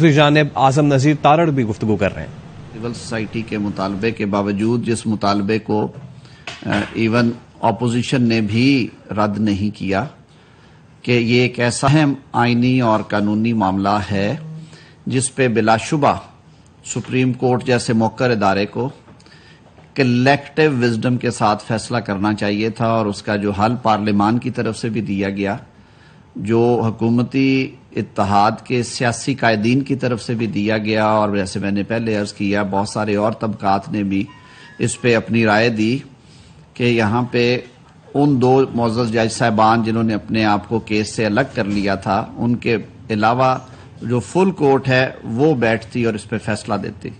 دوسری جانب اعظم نذیر تارڑ بھی گفتگو کر رہے ہیں۔ سول سوسائٹی کے مطالبے کے باوجود جس مطالبے کو ایون اپوزیشن نے بھی رد نہیں کیا کہ یہ ایک ایسا اہم آئینی اور قانونی معاملہ ہے جس پہ بلا شبہ سپریم کورٹ جیسے موقر ادارے کو کلیکٹیو وزڈم کے ساتھ فیصلہ کرنا چاہیے تھا، اور اس کا جو حل پارلیمان کی طرف سے بھی دیا گیا، جو حکومتی اتحاد کے سیاسی قائدین کی طرف سے بھی دیا گیا، اور جیسے میں نے پہلے عرض کیا بہت سارے اور طبقات نے بھی اس پہ اپنی رائے دی کہ یہاں پہ ان دو معزز جج صاحبان جنہوں نے اپنے آپ کو کیس سے الگ کر لیا تھا، ان کے علاوہ جو فل کورٹ ہے وہ بیٹھتی اور اس پہ فیصلہ دیتی۔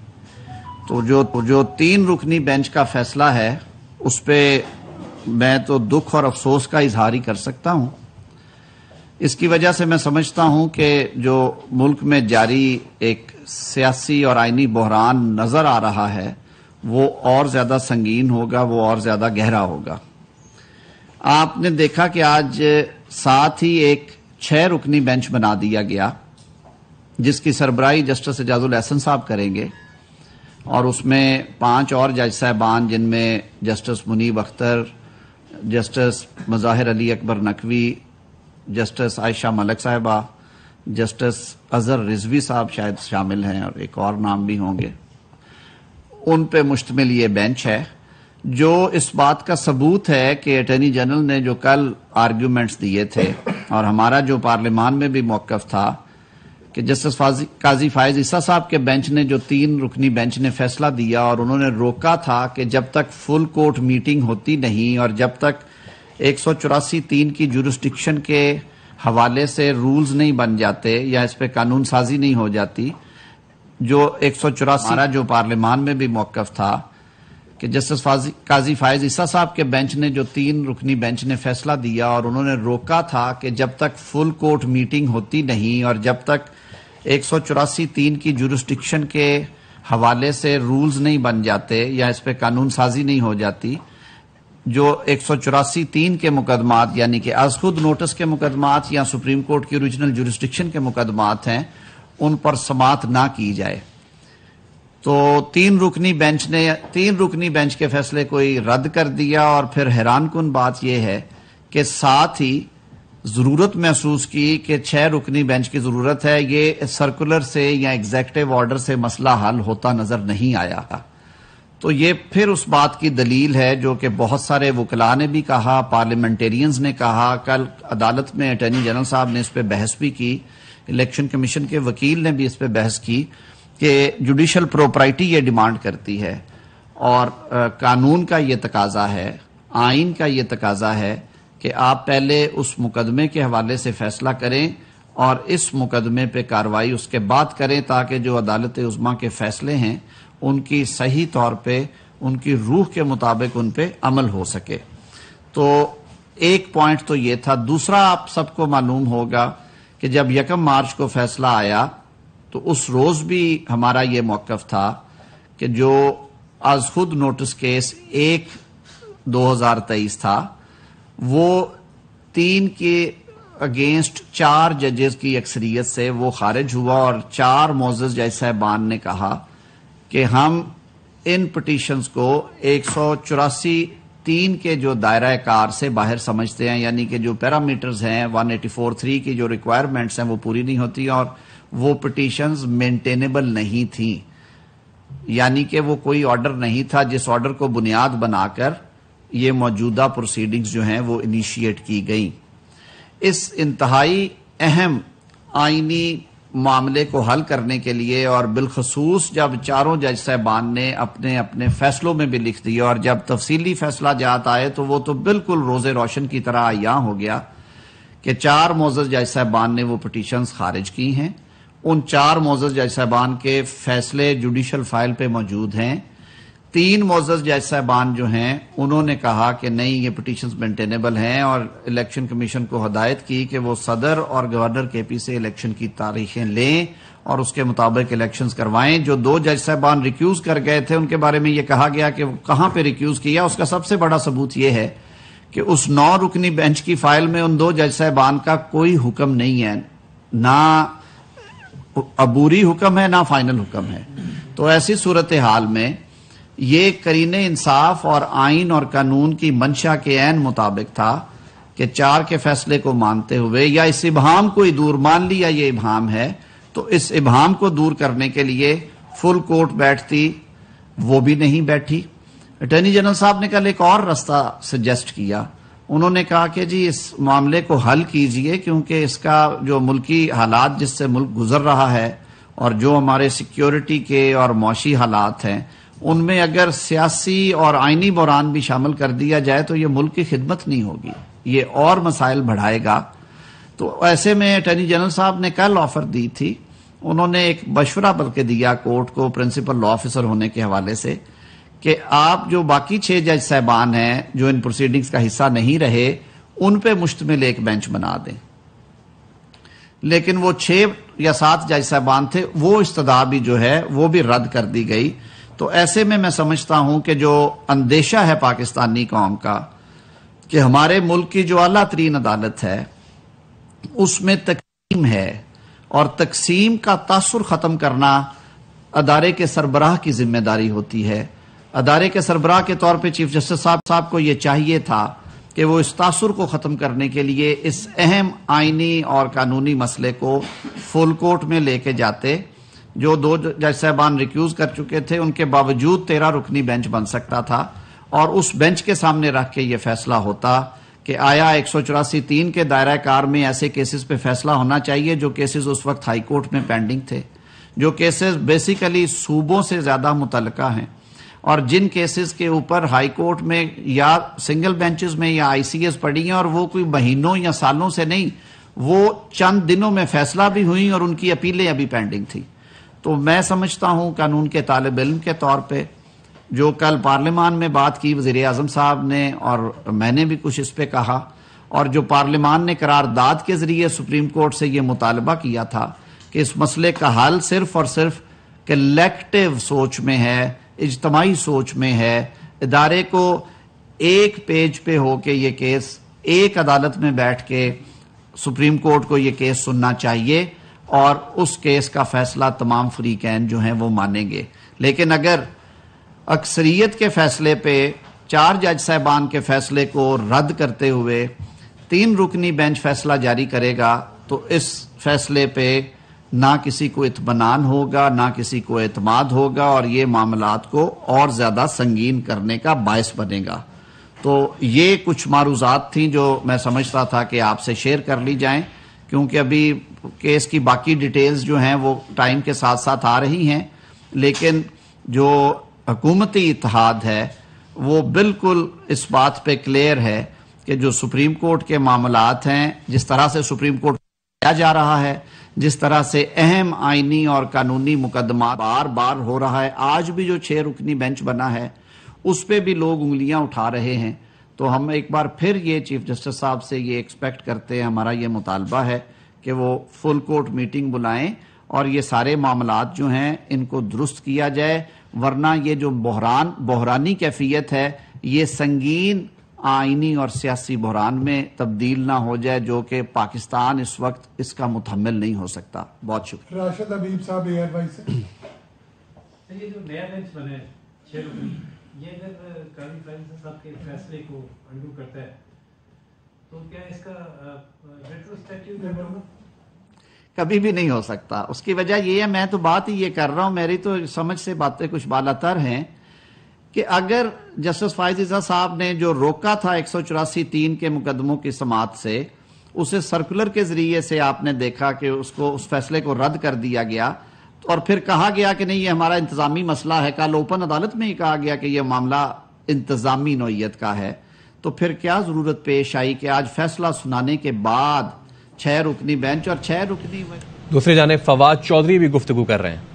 تو جو 3 رکنی بینچ کا فیصلہ ہے اس پہ میں تو دکھ اور افسوس کا اظہار ہی کر سکتا ہوں۔ اس کی وجہ سے میں سمجھتا ہوں کہ جو ملک میں جاری ایک سیاسی اور آئینی بحران نظر آ رہا ہے وہ اور زیادہ سنگین ہوگا، وہ اور زیادہ گہرا ہوگا۔ آپ نے دیکھا کہ آج ساتھ ہی ایک 6 رکنی بینچ بنا دیا گیا جس کی سربراہی جسٹس اعجاز الاحسن صاحب کریں گے، اور اس میں 5 اور جج صاحبان جن میں جسٹس منیب اختر، جسٹس مظاہر علی اکبر نقوی، جسٹس عائشہ ملک صاحبہ، جسٹس اظہر رضوی صاحب شاید شامل ہیں، اور ایک اور نام بھی ہوں گے، ان پہ مشتمل یہ بینچ ہے، جو اس بات کا ثبوت ہے کہ اٹارنی جنرل نے جو کل آرگیومنٹس دیے تھے اور ہمارا جو پارلیمان میں بھی موقف تھا کہ جسٹس قاضی فائز عیسیٰ صاحب کے بینچ نے جو 3 رکنی بینچ نے فیصلہ دیا، اور انہوں نے روکا تھا کہ جب تک فل کورٹ میٹنگ ہوتی نہیں اور جب تک 184(3) کی جورسڈکشن کے حوالے سے رولز نہیں بن جاتے یا اس پہ قانون سازی نہیں ہو جاتی، جو 184 ہمارا جو پارلیمان میں بھی موقف تھا کہ جسٹس قاضی فائز عیسیٰ صاحب کے بینچ نے جو 3 رکنی بینچ نے فیصلہ دیا، اور انہوں نے روکا تھا کہ جب تک فل کورٹ میٹنگ ہوتی نہیں اور جب تک 184(3) کی جورسڈکشن کے حوالے سے رولز نہیں بن جاتے یا اس پہ قانون سازی نہیں ہو جاتی، جو 184(3) کے مقدمات یعنی کہ از خود نوٹس کے مقدمات یا سپریم کورٹ کی اوریجنل جورسڈکشن کے مقدمات ہیں، ان پر سماعت نہ کی جائے۔ تو 3 رکنی بینچ کے فیصلے کو رد کر دیا، اور پھر حیران کن بات یہ ہے کہ ساتھ ہی ضرورت محسوس کی کہ 6 رکنی بینچ کی ضرورت ہے، یہ سرکولر سے یا ایگزیکٹو آرڈر سے مسئلہ حل ہوتا نظر نہیں آیا۔ تو یہ پھر اس بات کی دلیل ہے جو کہ بہت سارے وکلاء نے بھی کہا، پارلیمنٹیرینز نے کہا، کل عدالت میں اٹارنی جنرل صاحب نے اس پہ بحث بھی کی، الیکشن کمیشن کے وکیل نے بھی اس پہ بحث کی کہ جوڈیشل پروپرائٹی یہ ڈیمانڈ کرتی ہے، اور قانون کا یہ تقاضا ہے، آئین کا یہ تقاضا ہے کہ آپ پہلے اس مقدمے کے حوالے سے فیصلہ کریں اور اس مقدمے پہ کارروائی اس کے بعد کریں، تاکہ جو عدالت عظمیٰ کے فیصلے ہیں ان کی صحیح طور پہ ان کی روح کے مطابق ان پہ عمل ہو سکے۔ تو ایک پوائنٹ تو یہ تھا۔ دوسرا، آپ سب کو معلوم ہوگا کہ جب 1 مارچ کو فیصلہ آیا تو اس روز بھی ہمارا یہ موقف تھا کہ جو از خود نوٹس کیس 1/2023 تھا وہ 3 کے اگینسٹ 4 ججز کی اکثریت سے وہ خارج ہوا، اور 4 معزز جج صاحبان نے کہا کہ ہم ان پٹیشنز کو 184(3) کے جو دائرہ کار سے باہر سمجھتے ہیں، یعنی کہ جو پیرامیٹرز ہیں 184(3) کی جو ریکوائرمنٹس ہیں وہ پوری نہیں ہوتی، اور وہ پٹیشنز مینٹینیبل نہیں تھیں، یعنی کہ وہ کوئی آرڈر نہیں تھا جس آرڈر کو بنیاد بنا کر یہ موجودہ پروسیڈنگز جو ہیں وہ انیشیٹ کی گئیں۔ اس انتہائی اہم آئینی معاملے کو حل کرنے کے لیے، اور بالخصوص جب 4 جج صاحبان نے اپنے اپنے فیصلوں میں بھی لکھ دیا، اور جب تفصیلی فیصلہ جات آئے تو وہ تو بالکل روز روشن کی طرح عیاں ہو گیا کہ 4 معزز جج صاحبان نے وہ پٹیشنز خارج کی ہیں۔ ان 4 معزز جج صاحبان کے فیصلے جوڈیشل فائل پہ موجود ہیں۔ 3 معزز جج صاحبان جو ہیں انہوں نے کہا کہ نہیں، یہ پٹیشنز مینٹینیبل ہیں، اور الیکشن کمیشن کو ہدایت کی کہ وہ صدر اور گورنر کے پی سے الیکشن کی تاریخیں لیں اور اس کے مطابق الیکشنز کروائیں۔ جو 2 جج صاحبان ریکیوز کر گئے تھے ان کے بارے میں یہ کہا گیا کہ وہ کہاں پہ ریکیوز کیا، اس کا سب سے بڑا ثبوت یہ ہے کہ اس 9 رکنی بینچ کی فائل میں ان 2 جج صاحبان کا کوئی حکم نہیں ہے، نہ عبوری حکم ہے نہ فائنل حکم ہے. تو ایسی صورتحال میں یہ قرین انصاف اور آئین اور قانون کی منشا کے عین مطابق تھا کہ 4 کے فیصلے کو مانتے ہوئے یا اس ابہام کو ہی دور مان لیا یہ ابہام ہے تو اس ابہام کو دور کرنے کے لیے فل کورٹ بیٹھتی، وہ بھی نہیں بیٹھی. اٹارنی جنرل صاحب نے کل ایک اور راستہ سجیسٹ کیا. انہوں نے کہا کہ جی اس معاملے کو حل کیجئے کیونکہ اس کا جو ملکی حالات جس سے ملک گزر رہا ہے اور جو ہمارے سیکیورٹی کے اور معاشی حالات ہیں ان میں اگر سیاسی اور آئینی بحران بھی شامل کر دیا جائے تو یہ ملک کی خدمت نہیں ہوگی، یہ اور مسائل بڑھائے گا. تو ایسے میں اٹارنی جنرل صاحب نے کل آفر دی تھی. انہوں نے ایک مشورہ بلکہ دیا کورٹ کو پرنسپل لا آفیسر ہونے کے حوالے سے کہ آپ جو باقی 6 جج صاحبان ہیں جو ان پروسیڈنگز کا حصہ نہیں رہے ان پہ مشتمل ایک بینچ بنا دیں. لیکن وہ 6 یا 7 جج صاحبان تھے وہ استدعا بھی جو ہے وہ بھی رد کر دی گئی. تو ایسے میں سمجھتا ہوں کہ جو اندیشہ ہے پاکستانی قوم کا کہ ہمارے ملک کی جو اعلیٰ ترین عدالت ہے اس میں تقسیم ہے اور تقسیم کا تاثر ختم کرنا ادارے کے سربراہ کی ذمہ داری ہوتی ہے. ادارے کے سربراہ کے طور پہ چیف جسٹس صاحب کو یہ چاہیے تھا کہ وہ اس تاثر کو ختم کرنے کے لیے اس اہم آئینی اور قانونی مسئلے کو فل کورٹ میں لے کے جاتے. جو 2 جج صاحبان ریکیوز کر چکے تھے ان کے باوجود 13 رکنی بینچ بن سکتا تھا اور اس بینچ کے سامنے رکھ کے یہ فیصلہ ہوتا کہ آیا 184(3) کے دائرہ کار میں ایسے کیسز پہ فیصلہ ہونا چاہیے جو کیسز اس وقت ہائی کورٹ میں پینڈنگ تھے، جو کیسز بیسیکلی صوبوں سے زیادہ متعلقہ ہیں اور جن کیسز کے اوپر ہائی کورٹ میں یا سنگل بینچز میں یا آئی سی ایس پڑی ہیں اور وہ کوئی مہینوں یا سالوں سے نہیں، وہ چند دنوں میں فیصلہ بھی ہوئی اور ان کی اپیلیں ابھی پینڈنگ تھی. تو میں سمجھتا ہوں قانون کے طالب علم کے طور پہ جو کل پارلیمان میں بات کی وزیر اعظم صاحب نے اور میں نے بھی کچھ اس پہ کہا اور جو پارلیمان نے قرارداد کے ذریعے سپریم کورٹ سے یہ مطالبہ کیا تھا کہ اس مسئلے کا حل صرف اور صرف کلیکٹیو سوچ میں ہے، اجتماعی سوچ میں ہے. ادارے کو ایک پیج پہ ہو کے یہ کیس ایک عدالت میں بیٹھ کے سپریم کورٹ کو یہ کیس سننا چاہیے اور اس کیس کا فیصلہ تمام فریقین جو ہیں وہ مانیں گے. لیکن اگر اکثریت کے فیصلے پہ 4 جج صاحبان کے فیصلے کو رد کرتے ہوئے 3 رکنی بینچ فیصلہ جاری کرے گا تو اس فیصلے پہ نہ کسی کو اطمینان ہوگا نہ کسی کو اعتماد ہوگا اور یہ معاملات کو اور زیادہ سنگین کرنے کا باعث بنے گا. تو یہ کچھ معروضات تھیں جو میں سمجھتا تھا کہ آپ سے شیئر کر لی جائیں کیونکہ ابھی کیس کی باقی ڈیٹیلز جو ہیں وہ ٹائم کے ساتھ ساتھ آ رہی ہیں. لیکن جو حکومتی اتحاد ہے وہ بالکل اس بات پہ کلیئر ہے کہ جو سپریم کورٹ کے معاملات ہیں جس طرح سے سپریم کورٹ کیا جا رہا ہے، جس طرح سے اہم آئینی اور قانونی مقدمات بار بار ہو رہا ہے، آج بھی جو 6 رکنی بینچ بنا ہے اس پہ بھی لوگ انگلیاں اٹھا رہے ہیں. تو ہم ایک بار پھر یہ چیف جسٹس صاحب سے یہ ایکسپیکٹ کرتے ہیں، ہمارا یہ مطالبہ ہے کہ وہ فل کورٹ میٹنگ بلائیں اور یہ سارے معاملات جو ہیں ان کو درست کیا جائے، ورنہ یہ جو بحرانی کیفیت ہے یہ سنگین آئینی اور سیاسی بحران میں تبدیل نہ ہو جائے جو کہ پاکستان اس وقت اس کا متحمل نہیں ہو سکتا. بہت شکریہ. راشد حبیب صاحب ایئر وائس سے. یہ جو نیا بینچ بنا ہے 6 رکنی، یہ اگر قاضی فرینسس صاحب کے فیصلے کو انڈو کرتا ہے تو کیا اس کا ریٹروسپیکٹیو کبھی بھی نہیں ہو سکتا. اس کی وجہ یہ ہے، میں تو بات ہی یہ کر رہا ہوں، میری تو سمجھ سے باتیں کچھ بالاتر ہیں کہ اگر جسٹس فائز عیسیٰ صاحب نے جو روکا تھا 184(3) کے مقدموں کی سماعت سے، اسے سرکولر کے ذریعے سے آپ نے دیکھا کہ اس فیصلے کو رد کر دیا گیا اور پھر کہا گیا کہ نہیں یہ ہمارا انتظامی مسئلہ ہے. کل اوپن عدالت میں ہی کہا گیا کہ یہ معاملہ انتظامی نوعیت کا ہے. تو پھر کیا ضرورت پیش آئی کہ آج فیصلہ سنانے کے بعد 6 رکنی بینچ اور 6 رکنی دوسری جانب فواد چودھری بھی گفتگو کر رہے ہیں.